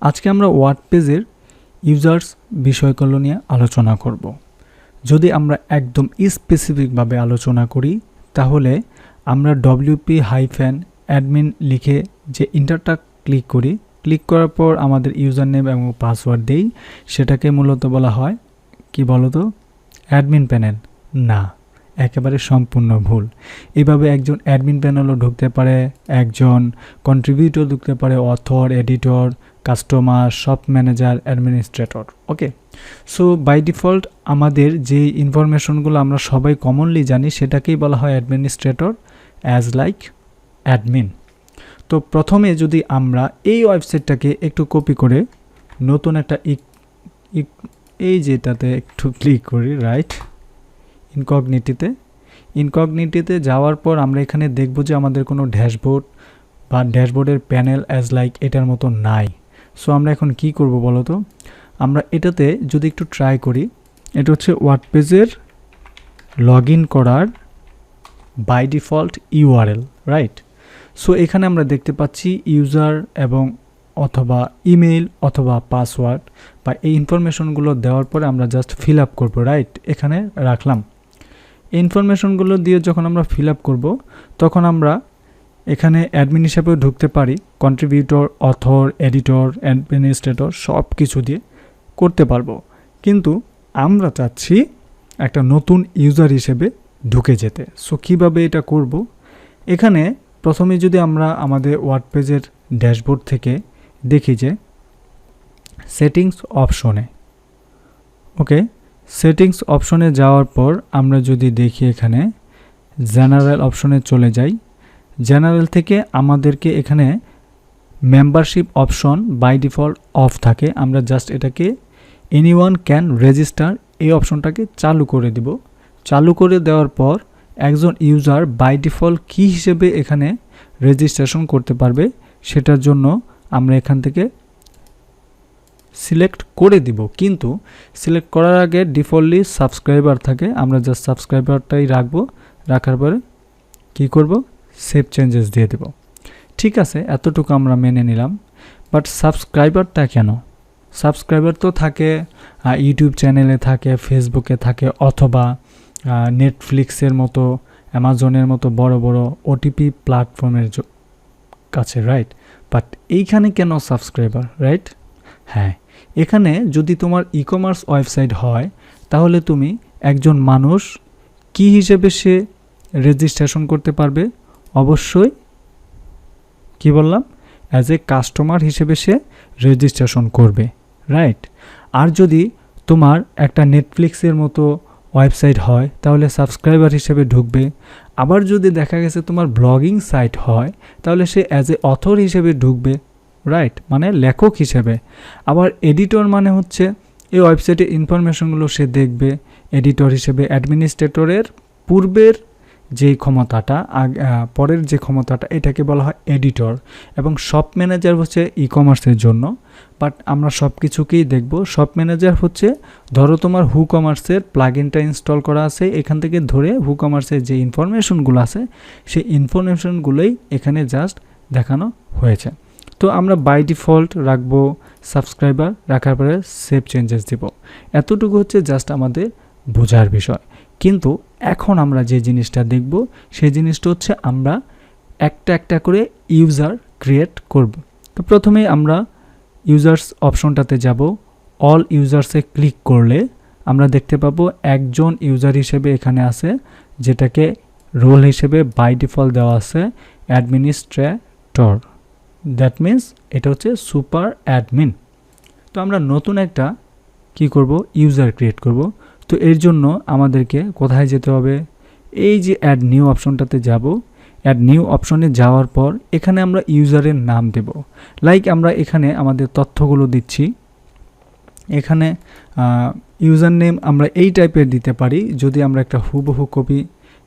আজকে আমরা ওয়ার্ডপ্রেসের ইউজার্স বিষয়গুলো নিয়ে আলোচনা করব। যদি আমরা একদম স্পেসিফিকভাবে আলোচনা করি তাহলে আমরা wp-admin লিখে যে ইন্টারটা ক্লিক করি, ক্লিক করার পর আমাদের ইউজার নেম এবং পাসওয়ার্ড দেই, সেটাকে মূলত বলা হয় কি বলতো, অ্যাডমিন প্যানেল। না, একেবারে সম্পূর্ণ ভুল। এভাবে একজন অ্যাডমিন প্যানেলও ঢুকতে পারে, একজন কন্ট্রিবিউটর ঢুকতে পারে, author, editor, customer, shop manager, administrator. Okay, so by default আমাদের যে ইনফরমেশনগুলো আমরা সবাই কমনলি জানি সেটাকেই বলা হয় অ্যাডমিনিস্ট্রেটর, অ্যাজ লাইক অ্যাডমিন। তো প্রথমে যদি আমরা এই ওয়েবসাইটটাকে একটু কপি করে নতুন একটা এই যেটাতে একটু ক্লিক করি, রাইট, ইনকগনিটিতে যাওয়ার পর আমরা এখানে দেখব যে আমাদের কোনো ড্যাশবোর্ড বা ড্যাশবোর্ডের প্যানেল অ্যাজ লাইক এটার মতো নাই। সো আমরা এখন কি করব বলো তো, আমরা এটাতে যদি একটু ট্রাই করি, এটা হচ্ছে ওয়ার্ডপ্রেসের লগ ইন করার by default URL, right. So এখানে আমরা দেখতে পাচ্ছি ইউজার এবং অথবা ইমেইল অথবা পাসওয়ার্ড বা এই ইনফরমেশনগুলো দেওয়ার পরে আমরা জাস্ট ফিল আপ করবো, রাইট। এখানে রাখলাম এই ইনফরমেশনগুলো দিয়ে যখন আমরা ফিল আপ করবো তখন আমরা এখানে অ্যাডমিন হিসেবেও ঢুকতে পারি, কন্ট্রিবিউটর, অথর, এডিটর, অ্যাডমিনিস্ট্রেটর সব কিছু দিয়ে করতে পারবো। কিন্তু আমরা চাচ্ছি একটা নতুন ইউজার হিসেবে ঢুকে যেতে। সো কীভাবে এটা করব, এখানে প্রথমে যদি আমরা আমাদের ওয়ার্ডপ্রেসের ড্যাশবোর্ড থেকে দেখি যে সেটিংস অপশনে, ওকে, সেটিংস অপশনে যাওয়ার পর আমরা যদি দেখি এখানে জেনারেল অপশনে চলে যাই, জেনারেল থেকে আমাদেরকে এখানে membership option by default off থাকে, আমরা জাস্ট এটাকে এনিওয়ান ক্যান রেজিস্টার এই অপশনটাকে চালু করে দিব। চালু করে দেওয়ার পর একজন ইউজার বাই ডিফল্ট কী হিসেবে এখানে রেজিস্ট্রেশন করতে পারবে সেটার জন্য আমরা এখান থেকে সিলেক্ট করে দিব। কিন্তু সিলেক্ট করার আগে ডিফল্টলি সাবস্ক্রাইবার থাকে, আমরা জাস্ট সাবস্ক্রাইবারটাই রাখবো। রাখার পরে কি করব, সেভ চেঞ্জেস দিয়ে দেব। ঠিক আছে, এতটুকু আমরা মেনে নিলাম। বাট সাবস্ক্রাইবারটা কেন? সাবস্ক্রাইবার তো থাকে ইউটিউব চ্যানেলে থাকে, ফেসবুকে থাকে, অথবা নেটফ্লিক্সের মতো, অ্যামাজনের মতো বড় বড় ওটিপি প্ল্যাটফর্মের কাছে, রাইট। বাট এইখানে কেন সাবস্ক্রাইবার, রাইট? হ্যাঁ, এখানে যদি তোমার ই কমার্স ওয়েবসাইট হয় তাহলে তুমি একজন মানুষ কি হিসেবে সে রেজিস্ট্রেশন করতে পারবে, অবশ্যই কি বললাম, অ্যাজ এ কাস্টমার হিসেবে সে রেজিস্ট্রেশন করবে, রাইট। আর যদি তোমার একটা নেটফ্লিক্সের মতো ওয়েবসাইট হয় তাহলে সাবস্ক্রাইবার হিসেবে ঢুকবে। আবার যদি দেখা গেছে তোমার ব্লগিং সাইট হয় তাহলে সে অ্যাজ এ অথর হিসেবে ঢুকবে, রাইট, মানে লেখক হিসেবে। আবার এডিটর মানে হচ্ছে এই ওয়েবসাইটের ইনফরমেশনগুলো সে দেখবে এডিটর হিসেবে। অ্যাডমিনিস্ট্রেটরের পূর্বের যেই ক্ষমতাটা, পরের যে ক্ষমতাটা, এটাকে বলা হয় এডিটর। এবং শপ ম্যানেজার হচ্ছে ই কমার্সের জন্য। বাট আমরা সব কিছুকেই দেখব। শপ ম্যানেজার হচ্ছে, ধরো তোমার হু কমার্সের প্লাগইনটা ইনস্টল করা আছে, এখান থেকে ধরে হু কমার্সের যে ইনফরমেশনগুলো আছে সেই ইনফরমেশনগুলোই এখানে জাস্ট দেখানো হয়েছে। তো আমরা বাই ডিফল্ট রাখবো সাবস্ক্রাইবার, রাখার পরে সেভ চেঞ্জেস দিব। এতটুকু হচ্ছে জাস্ট আমাদের বোঝার বিষয়। কিন্তু এখন আমরা যে জিনিসটা দেখব সেই জিনিসটা হচ্ছে আমরা একটা একটা করে ইউজার ক্রিয়েট করব। তো প্রথমে আমরা ইউজার্স অপশনটাতে যাব। অল ইউজার্সে ক্লিক করলে আমরা দেখতে পাবো একজন ইউজার হিসেবে এখানে আছে, যেটাকে রোল হিসেবে বাই ডিফল্ট দেওয়া আছে অ্যাডমিনিস্ট্রেটর। দ্যাট মিনস এটা হচ্ছে সুপার অ্যাডমিন। তো আমরা নতুন একটা কি করব, ইউজার ক্রিয়েট করব। তো এর জন্য আমাদেরকে কোথায় যেতে হবে, এই যে অ্যাড নিউ অপশনটাতে যাব। অ্যাড নিউ অপশনে যাওয়ার পর এখানে আমরা ইউজারের নাম দেব। লাইক আমরা এখানে আমাদের তথ্যগুলো দিচ্ছি, এখানে ইউজার নেম আমরা এই টাইপের দিতে পারি। যদি আমরা একটা হুবহু কপি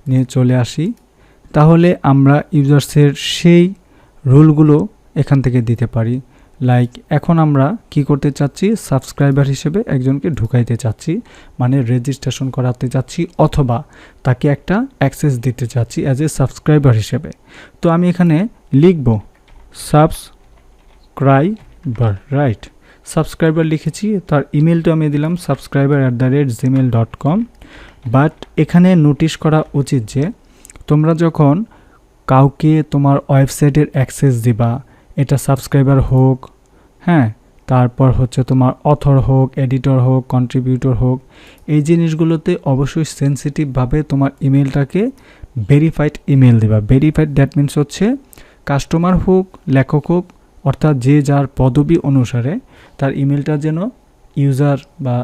নিয়ে চলে আসি তাহলে আমরা ইউজার্সের সেই রুলগুলো এখান থেকে দিতে পারি। লাইক এখন আমরা কি করতে চাচ্ছি, সাবস্ক্রাইবার হিসেবে একজনকে ঢুকাইতে চাচ্ছি, মানে রেজিস্ট্রেশন করাতে চাচ্ছি, অথবা তাকে একটা অ্যাক্সেস দিতে চাচ্ছি অ্যাজ এ সাবস্ক্রাইবার হিসেবে। তো আমি এখানে লিখব সাবস্ক্রাইব সাবস্ক্রাইবার, রাইট। সাবস্ক্রাইবার লিখেছি, তার ইমেলটা আমি দিলাম subscriber@gmail.com। বাট এখানে নোটিশ করা উচিত যে তোমরা যখন কাউকে তোমার ওয়েবসাইটের অ্যাক্সেস দিবা, এটা সাবস্ক্রাইবার হোক, হ্যাঁ, তারপর হচ্ছে তোমার অথর হোক, এডিটর হোক, কন্ট্রিবিউটর হোক, এই জিনিসগুলোতে অবশ্যই সেন্সিটিভভাবে তোমার ইমেলটাকে ভেরিফাইড ইমেল দেবা। ভেরিফাইড দ্যাট মিনস হচ্ছে কাস্টমার হোক, লেখক হোক, অর্থাৎ যে যার পদবি অনুসারে তার ইমেলটা যেন ইউজার বা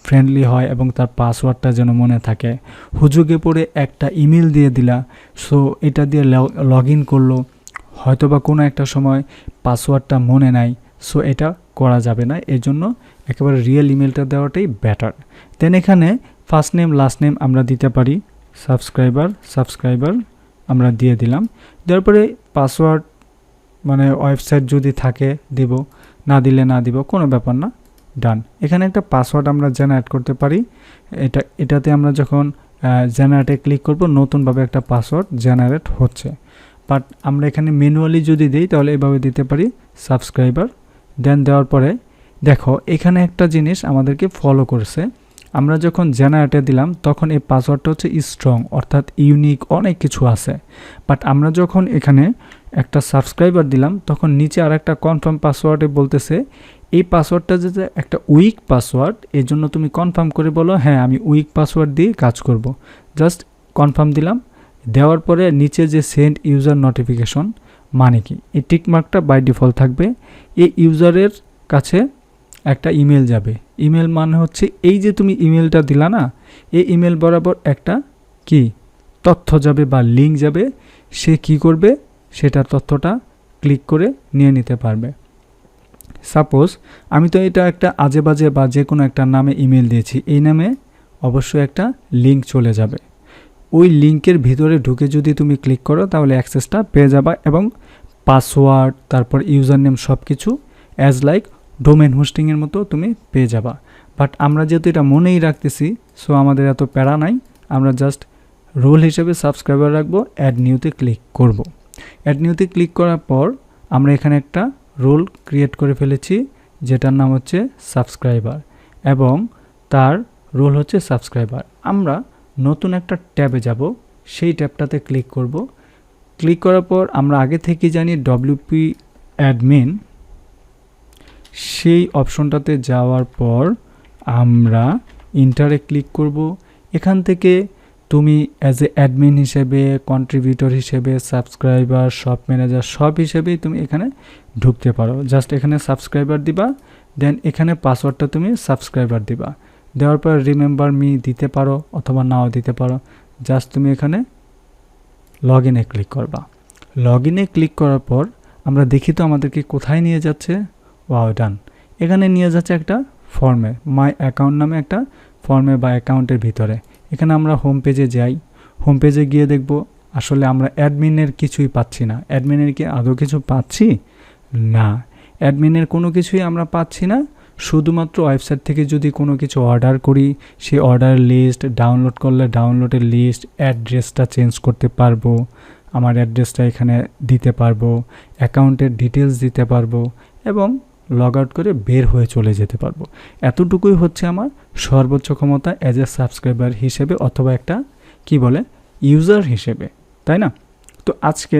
ফ্রেন্ডলি হয় এবং তার পাসওয়ার্ডটা যেন মনে থাকে। হুজুগে পড়ে একটা ইমেল দিয়ে দিলা, সো এটা দিয়ে লগ ইন করলো, হয়তোবা কোনো একটা সময় পাসওয়ার্ডটা মনে নাই, সো এটা করা যাবে না। এর জন্য একেবারে রিয়েল ইমেলটা দেওয়াটাই বেটার। দেন এখানে ফার্স্ট নেম লাস্ট নেম আমরা দিতে পারি, সাবস্ক্রাইবার আমরা দিয়ে দিলাম। দেওয়ার পরে পাসওয়ার্ড মানে ওয়েবসাইট যদি থাকে দেব, না দিলে না দিব, কোনো ব্যাপার না, ডান। এখানে একটা পাসওয়ার্ড আমরা জেনারেট করতে পারি। এটাতে আমরা যখন জেনারেটে ক্লিক করব নতুনভাবে একটা পাসওয়ার্ড জেনারেট হচ্ছে। বাট আমরা এখানে ম্যানুয়ালি যদি দিই তাহলে এভাবে দিতে পারি সাবস্ক্রাইবার। দেন দেওয়ার পরে দেখো এখানে একটা জিনিস আমাদেরকে ফলো করছে। আমরা যখন জেনারেটে দিলাম তখন এই পাসওয়ার্ডটা হচ্ছে স্ট্রং, অর্থাৎ ইউনিক, অনেক কিছু আছে। বাট আমরা যখন এখানে একটা সাবস্ক্রাইবার দিলাম তখন নিচে আর একটা কনফার্ম পাসওয়ার্ডে বলতেছে এই পাসওয়ার্ডটা যে একটা উইক পাসওয়ার্ড, এর জন্য তুমি কনফার্ম করে বলো হ্যাঁ আমি উইক পাসওয়ার্ড দিয়ে কাজ করব। জাস্ট কনফার্ম দিলাম। দেওয়ার পরে নিচে যে সেন্ড ইউজার নোটিফিকেশন, মানে কি এই টিকমার্কটা বাই ডিফল্ট থাকবে। এই ইউজারের কাছে একটা ইমেল যাবে। ইমেল মানে হচ্ছে এই যে তুমি ইমেলটা দিলা না, এই ইমেল বরাবর একটা কি তথ্য যাবে বা লিঙ্ক যাবে। সে কি করবে, সেটা তথ্যটা ক্লিক করে নিয়ে নিতে পারবে। সাপোজ আমি তো এটা একটা আজে বাজে বা যে কোনো একটা নামে ইমেল দিয়েছি, এই নামে অবশ্যই একটা লিঙ্ক চলে যাবে। ওই লিঙ্কের ভিতরে ঢুকে যদি তুমি ক্লিক করো তাহলে অ্যাক্সেসটা পেয়ে যাবা এবং পাসওয়ার্ড তারপর ইউজার নেম সব কিছু অ্যাজ লাইক ডোমেন হোস্টিংয়ের মতো তুমি পেয়ে যাবা। বাট আমরা যেহেতু এটা মনেই রাখতেছি, সো আমাদের এত প্যারা নাই। আমরা জাস্ট রোল হিসেবে সাবস্ক্রাইবার রাখবো, অ্যাড নিউতে ক্লিক করব। অ্যাড নিউতে ক্লিক করার পর আমরা এখানে একটা রোল ক্রিয়েট করে ফেলেছি যেটার নাম হচ্ছে সাবস্ক্রাইবার এবং তার রোল হচ্ছে সাবস্ক্রাইবার। আমরা নতুন একটা ট্যাবে যাব, সেই ট্যাবটাতে ক্লিক করব। ক্লিক করার পর আমরা আগে থেকে জানি ডব্লিউপি অ্যাডমিন, সেই অপশনটাতে যাওয়ার পর আমরা ইন্টারে ক্লিক করব। এখান থেকে তুমি অ্যাজ এ অ্যাডমিন হিসেবে, কন্ট্রিবিউটর হিসেবে, সাবস্ক্রাইবার, শপ ম্যানেজার সব হিসেবেই তুমি এখানে ঢুকতে পারো। জাস্ট এখানে সাবস্ক্রাইবার দিবা, দেন এখানে পাসওয়ার্ডটা তুমি সাবস্ক্রাইবার দিবা। দেওয়ার পর রিমেম্বার মি দিতে পারো অথবা নাও দিতে পারো। জাস্ট তুমি এখানে লগ ইনে ক্লিক করবা। লগ ইনে ক্লিক করার পর আমরা দেখি তো আমাদেরকে কোথায় নিয়ে যাচ্ছে। ওয়াও, ডান। এখানে নিয়ে যাচ্ছে একটা ফর্মে, মাই অ্যাকাউন্ট নামে একটা ফর্মে বা অ্যাকাউন্টের ভিতরে। এখানে আমরা হোম পেজে যাই। হোম পেজে গিয়ে দেখব আসলে আমরা অ্যাডমিনের কিছুই পাচ্ছি না। অ্যাডমিনের কি আদৌ কিছু পাচ্ছি না, অ্যাডমিনের কোনো কিছুই আমরা পাচ্ছি না। শুধুমাত্র ওয়েবসাইট থেকে যদি কোনো কিছু অর্ডার করি, সেই অর্ডারের লিস্ট ডাউনলোড করলে ডাউনলোডের লিস্ট, অ্যাড্রেসটা চেঞ্জ করতে পারবো, আমার অ্যাড্রেসটা এখানে দিতে পারবো, অ্যাকাউন্টের ডিটেলস দিতে পারবো এবং লগ আউট করে বের হয়ে চলে যেতে পারবো। এতটুকুই হচ্ছে আমার সর্বোচ্চ ক্ষমতা অ্যাজ এ সাবস্ক্রাইবার হিসেবে অথবা একটা কি বলে ইউজার হিসেবে, তাই না? তো আজকে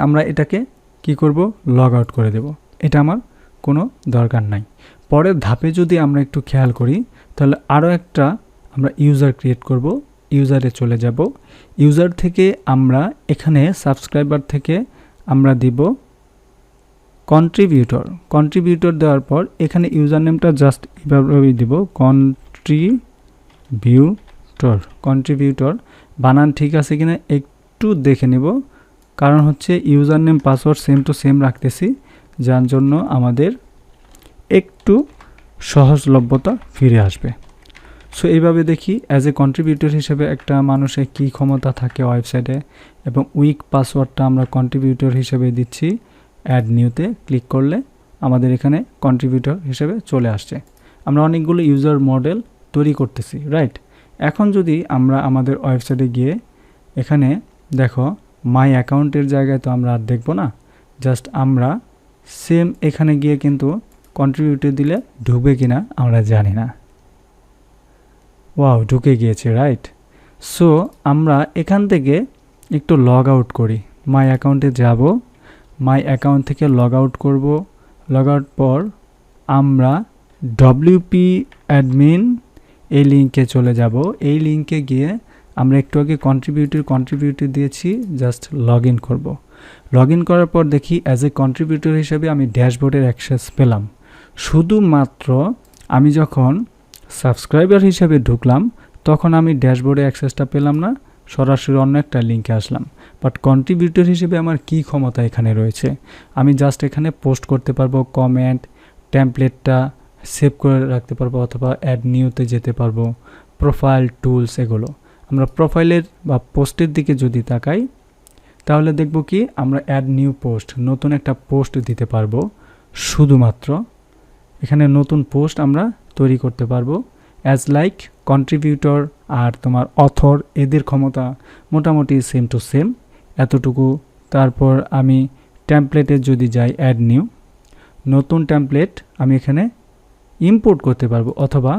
আমরা এটাকে কি করব, লগ আউট করে দেব। এটা আমার কোনো দরকার নাই। পরের ধাপে যদি আমরা একটু খেয়াল করি তাহলে আরও একটা আমরা ইউজার ক্রিয়েট করব। ইউজারে চলে যাব। ইউজার থেকে আমরা এখানে সাবস্ক্রাইবার থেকে আমরা দিব কন্ট্রিবিউটর দেওয়ার পর এখানে ইউজার নেমটা জাস্ট এভাবে দিব, কন্ট্রিবিউটর। বানান ঠিক আছে কিনা একটু দেখে নেব, কারণ হচ্ছে user name password same to same রাখতেছি, যার জন্য আমাদের একটু সহজলভ্যতা ফিরে আসবে। সো এইভাবে দেখি অ্যাজ এ কন্ট্রিবিউটর হিসেবে একটা মানুষের কী ক্ষমতা থাকে ওয়েবসাইটে, এবং উইক পাসওয়ার্ডটা আমরা কন্ট্রিবিউটর হিসেবে দিচ্ছি। অ্যাড নিউতে ক্লিক করলে আমাদের এখানে কন্ট্রিবিউটর হিসেবে চলে আসছে। আমরা অনেকগুলো ইউজার মডেল তৈরি করতেছি, রাইট? এখন যদি আমরা আমাদের ওয়েবসাইটে গিয়ে এখানে দেখো মাই অ্যাকাউন্টের জায়গায় তো আমরা আর দেখব না, জাস্ট আমরা সেম এখানে গিয়ে কিন্তু কন্ট্রিবিউটর দিলে ঢুকবে কিনা আমরা জানি না। ওয়াও, ঢুকে গিয়েছে, রাইট। সো আমরা এখান থেকে একটু লগ আউট করি। মাই অ্যাকাউন্টে যাব, মাই অ্যাকাউন্ট থেকে লগ আউট করব। লগ আউট পর আমরা ডব্লিউপি অ্যাডমিন এই লিঙ্কে চলে যাব। এই লিঙ্কে গিয়ে আমরা একটু আগে কন্ট্রিবিউটর দিয়েছি, জাস্ট লগ ইন করবো। লগ ইন করার পর দেখি অ্যাজ এ কন্ট্রিবিউটর হিসেবে আমি ড্যাশবোর্ডের অ্যাক্সেস পেলাম। শুধুমাত্র আমি যখন সাবস্ক্রাইবার হিসেবে ঢুকলাম তখন আমি ড্যাশবোর্ডে অ্যাক্সেসটা পেলাম না, সরাসরি অন্য একটা লিঙ্কে আসলাম। বাট কন্ট্রিবিউটর হিসেবে আমার কি ক্ষমতা এখানে রয়েছে, আমি জাস্ট এখানে পোস্ট করতে পারবো, কমেন্ট, টেমপ্লেটটা সেভ করে রাখতে পারবো, অথবা অ্যাড নিউতে যেতে পারবো, প্রোফাইল, টুলস, এগুলো। আমরা প্রোফাইলের বা পোস্টের দিকে যদি তাকাই তাহলে দেখব কি আমরা অ্যাড নিউ পোস্ট, নতুন একটা পোস্ট দিতে পারবো। শুধুমাত্র এখানে নতুন পোস্ট আমরা তৈরি করতে পারবো। অ্যাজ লাইক কন্ট্রিবিউটর আর তোমার অথর, এদের ক্ষমতা মোটামুটি সেম টু সেম, এতটুকু। তারপর আমি টেমপ্লেটে যদি যাই, অ্যাড নিউ, নতুন টেমপ্লেট আমি এখানে ইম্পোর্ট করতে পারবো, অথবা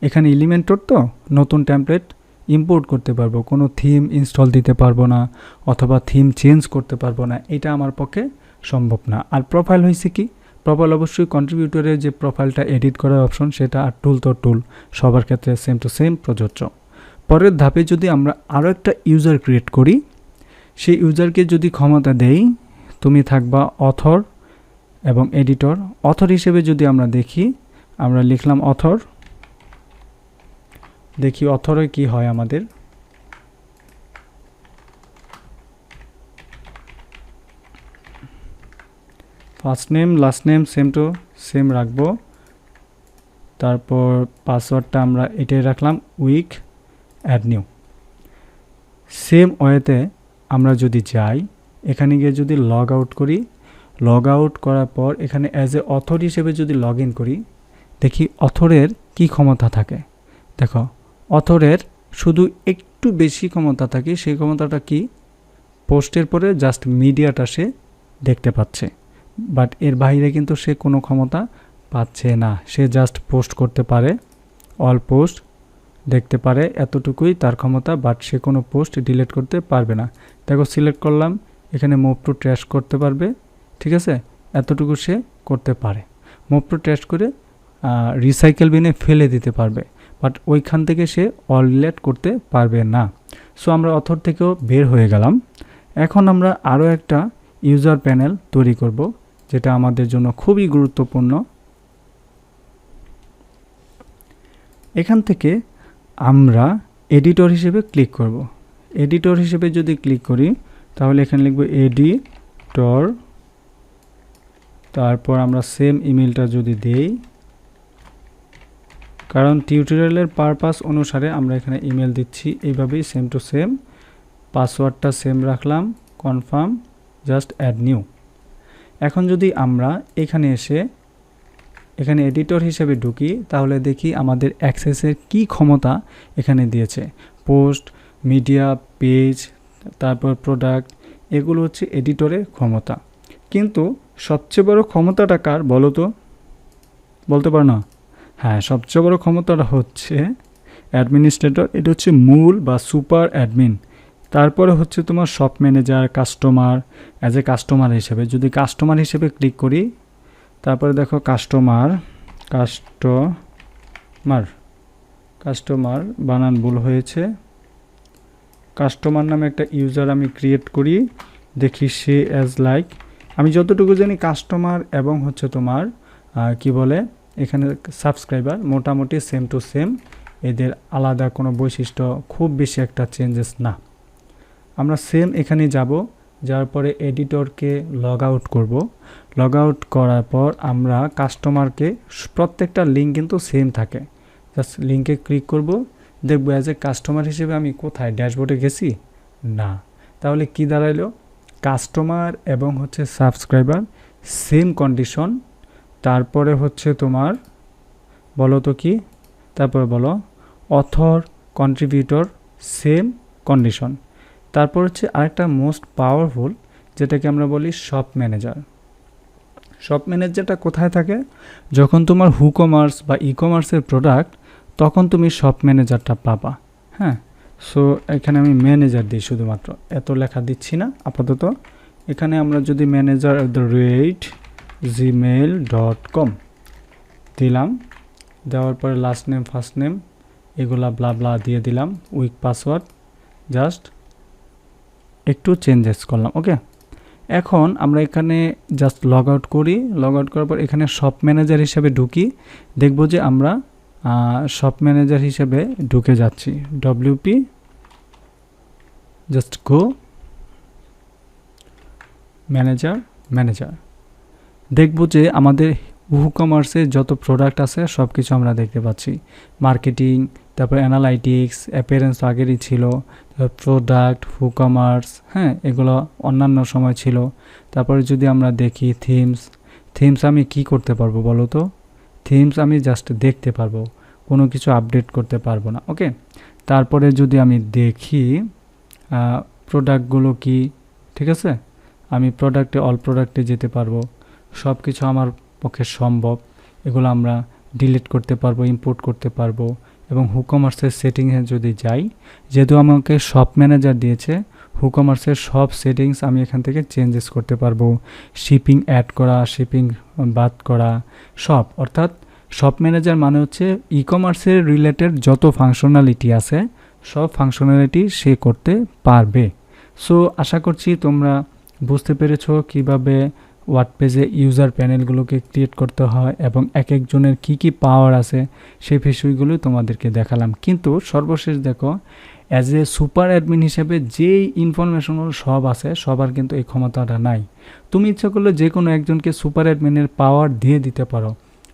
এখানে এলিমেন্টর তো নতুন টেমপ্লেট ইম্পোর্ট করতে পারবো। কোনো থিম ইনস্টল দিতে পারবো না, অথবা থিম চেঞ্জ করতে পারবো না, এটা আমার পক্ষে সম্ভব না। আর প্রোফাইল হয়েছে কি, প্রোফাইল অবশ্যই কন্ট্রিবিউটরের যে প্রোফাইলটা এডিট করার অপশন সেটা, আর টুল তো টুল, সবার ক্ষেত্রে সেম টু সেম প্রযোজ্য। পরের ধাপে যদি আমরা আরও একটা ইউজার ক্রিয়েট করি, সেই ইউজারকে যদি ক্ষমতা দেই, তুমি থাকবা অথর এবং এডিটর। অথর হিসেবে যদি আমরা দেখি, আমরা লিখলাম অথর, দেখি অথরে কি হয় আমাদের। First name last name same to same রাখবো। তারপর পাসওয়ার্ডটা আমরা এটাই রাখলাম, উইক অ্যাড নিউ। সেম ওয়েতে আমরা যদি যাই, এখানে গিয়ে যদি লগ আউট করি, লগ আউট করার পর এখানে অ্যাজ এ অথর হিসেবে যদি লগ ইন করি, দেখি অথরের কি ক্ষমতা থাকে। দেখো, অথরের শুধু একটু বেশি ক্ষমতা থাকে। সেই ক্ষমতাটা কি, পোস্টের পরে জাস্ট মিডিয়াটা সে দেখতে পাচ্ছে, বাট এর বাইরে কিন্তু সে কোনো ক্ষমতা পাচ্ছে না। সে জাস্ট পোস্ট করতে পারে, অল পোস্ট দেখতে পারে, এতটুকুই তার ক্ষমতা, বাট সে কোনো পোস্ট ডিলিট করতে পারবে না। দেখো, সিলেক্ট করলাম, এখানে মুভ টু ট্র্যাশ করতে পারবে, ঠিক আছে, এতটুকু সে করতে পারে। মুভ টু ট্র্যাশ করে রিসাইকেল বিনে ফেলে দিতে পারবে, বাট ওইখান থেকে সে অল ডিলিট করতে পারবে না। সো আমরা অথর থেকেও বের হয়ে গেলাম। এখন আমরা আরও একটা ইউজার প্যানেল তৈরি করব, যেটা আমাদের জন্য খুবই গুরুত্বপূর্ণ। এখান থেকে আমরা এডিটর হিসেবে ক্লিক করব। এডিটর হিসেবে যদি ক্লিক করি তাহলে এখানে লিখব এডিটর, তারপর আমরা সেম ইমেলটা যদি দেই, কারণ টিউটোরিয়ালের পারপাস অনুসারে আমরা এখানে ইমেল দিচ্ছি, এইভাবেই সেম টু সেম। পাসওয়ার্ডটা সেম রাখলাম, কনফার্ম, জাস্ট অ্যাড নিউ। এখন যদি আমরা এখানে এসে এখানে এডিটর হিসেবে ঢুকি, তাহলে দেখি আমাদের অ্যাক্সেসের কি ক্ষমতা এখানে দিয়েছে। পোস্ট, মিডিয়া, পেজ, তারপর প্রোডাক্ট, এগুলো হচ্ছে এডিটরের ক্ষমতা। কিন্তু সবচেয়ে বড় ক্ষমতাটা কার বলো তো, বলতে পারো না? হ্যাঁ, সবচেয়ে বড় ক্ষমতাটা হচ্ছে অ্যাডমিনিস্ট্রেটর। এটা হচ্ছে মূল বা সুপার অ্যাডমিন। তারপরে হচ্ছে তোমার shop manager, customer. As a customer হিসেবে যদি কাস্টমার হিসেবে ক্লিক করি, তারপরে দেখো কাস্টমার বানান ভুল হয়েছে। কাস্টমার নামে একটা ইউজার আমি ক্রিয়েট করি, দেখি সে অ্যাজ লাইক, আমি যতটুকু জানি কাস্টমার এবং হচ্ছে তোমার কি বলে এখানে সাবস্ক্রাইবার মোটামুটি সেম টু সেম, এদের আলাদা কোনো বৈশিষ্ট্য খুব বেশি একটা চেঞ্জেস না। আমরা সেম এখানে যাব, যার পরে এডিটরকে লগ আউট করব। লগ আউট করার পর আমরা কাস্টমারকে, প্রত্যেকটা লিঙ্ক কিন্তু সেম থাকে, জাস্ট লিঙ্কে ক্লিক করব, দেখব অ্যাজ এ কাস্টমার হিসেবে আমি কোথায় ড্যাশবোর্ডে গেছি না। তাহলে কি দাঁড়াইলো, কাস্টমার এবং হচ্ছে সাবস্ক্রাইবার সেম কন্ডিশন। তারপরে হচ্ছে তোমার বলো তো কি, তারপরে বলো অথর, কন্ট্রিবিউটর সেম কন্ডিশন। তারপর হচ্ছে আরেকটা মোস্ট পাওয়ারফুল, যেটাকে আমরা বলি শপ ম্যানেজার। শপ ম্যানেজারটা কোথায় থাকে? যখন তোমার কমার্স বা ই কমার্সের প্রোডাক্ট, তখন তুমি শপ ম্যানেজারটা পাবা। হ্যাঁ, সো এখানে আমি ম্যানেজার দিই, শুধুমাত্র এত লেখা দিচ্ছি না আপাতত। এখানে আমরা যদি manager@gmail.com দিলাম, দেওয়ার পরে লাস্ট নেম ফার্স্ট নেম এগুলা ব্লা ব্লা দিয়ে দিলাম, উইক পাসওয়ার্ড জাস্ট একটু চেঞ্জেস করলাম। ওকে, এখন আমরা এখানে জাস্ট লগ আউট করি। লগ আউট করার পর এখানে শপ ম্যানেজার হিসেবে ঢুকি, দেখব যে আমরা শপ ম্যানেজার হিসেবে ঢুকে যাচ্ছি। WP জাস্ট গো ম্যানেজার, দেখব যে আমাদের কমার্সে যত প্রোডাক্ট আছে সব কিছু আমরা দেখতে পাচ্ছি। মার্কেটিং, তারপর অ্যানালাইটিক্স, অ্যাপিয়ারেন্স আগেরই ছিল, প্রোডাক্ট, কমার্স, হ্যাঁ এগুলো অন্যান্য সময় ছিল। তারপরে যদি আমরা দেখি থিমস আমি কি করতে পারবো বলো তো? থিমস আমি জাস্ট দেখতে পারবো, কোনো কিছু আপডেট করতে পারবো না। ওকে, তারপরে যদি আমি দেখি প্রোডাক্টগুলো কি, ঠিক আছে, আমি অল প্রোডাক্টে যেতে পারবো, সব কিছু আমার পক্ষে সম্ভব। এগুলো আমরা ডিলিট করতে পারবো, ইম্পোর্ট করতে পারবো। এবং কমার্সের সেটিংসে যদি যাই, যেহেতু আমাকে শপ ম্যানেজার দিয়েছে, কমার্সের সব সেটিংস আমি এখান থেকে চেঞ্জেস করতে পারবো। শিপিং অ্যাড করা, শিপিং বাদ করা, সব। অর্থাৎ শপ ম্যানেজার মানে হচ্ছে ই কমার্সের রিলেটেড যত ফাংশনালিটি আছে সব ফাংশনালিটি সে করতে পারবে। সো আশা করছি তোমরা বুঝতে পেরেছো কিভাবে ওয়ার্ডপ্রেসে ইউজার প্যানেলগুলোকে ক্রিয়েট করতে হয় এবং এক একজনের কি কি পাওয়ার আছে সেই বিষয়গুলোই তোমাদেরকে দেখালাম। কিন্তু সর্বশেষ দেখো, অ্যাজ এ সুপার অ্যাডমিন হিসেবে যেই ইনফরমেশনগুলো সব আছে সবার কিন্তু এই ক্ষমতাটা নাই। তুমি ইচ্ছা করলে যে কোনো একজনকে সুপার অ্যাডমিনের পাওয়ার দিয়ে দিতে পারো।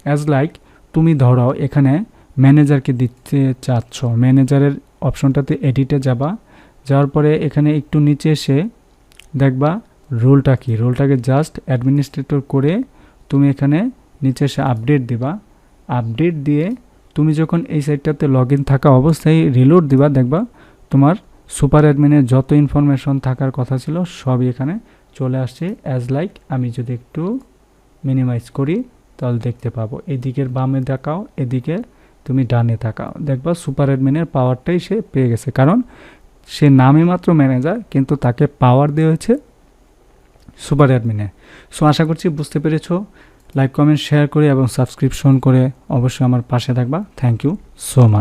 অ্যাজ লাইক তুমি ধরো এখানে ম্যানেজারকে দিতে চাচ্ছ, ম্যানেজারের অপশনটাতে এডিটে যাওয়ার পরে এখানে একটু নিচে এসে দেখবা রোলটা কি, রোলটাকে জাস্ট অ্যাডমিনিস্ট্রেটর করে তুমি এখানে নিচে এসে আপডেট দিবা। আপডেট দিয়ে তুমি যখন এই সাইটটাতে লগ ইন থাকা অবস্থায় রিলোড দিবা, দেখবা তোমার সুপার অ্যাডমিনের যত ইনফরমেশন থাকার কথা ছিল সবই এখানে চলে আসছে। অ্যাজ লাইক আমি যদি একটু মিনিমাইজ করি তাহলে দেখতে পাবো, এদিকের বামে দেখাও, এদিকে তুমি ডানে তাকাও, দেখবা সুপার অ্যাডমিনের পাওয়ারটাই সে পেয়ে গেছে। কারণ সে নামে মাত্র ম্যানেজার, কিন্তু তাকে পাওয়ার দেওয়া হয়েছে সুপার অ্যাডমিনে। সো আশা করছি বুঝতে পেরেছো। লাইক, কমেন্ট, শেয়ার করে এবং সাবস্ক্রিপশন করে অবশ্যই আমার পাশে থাকবা। Thank you so much.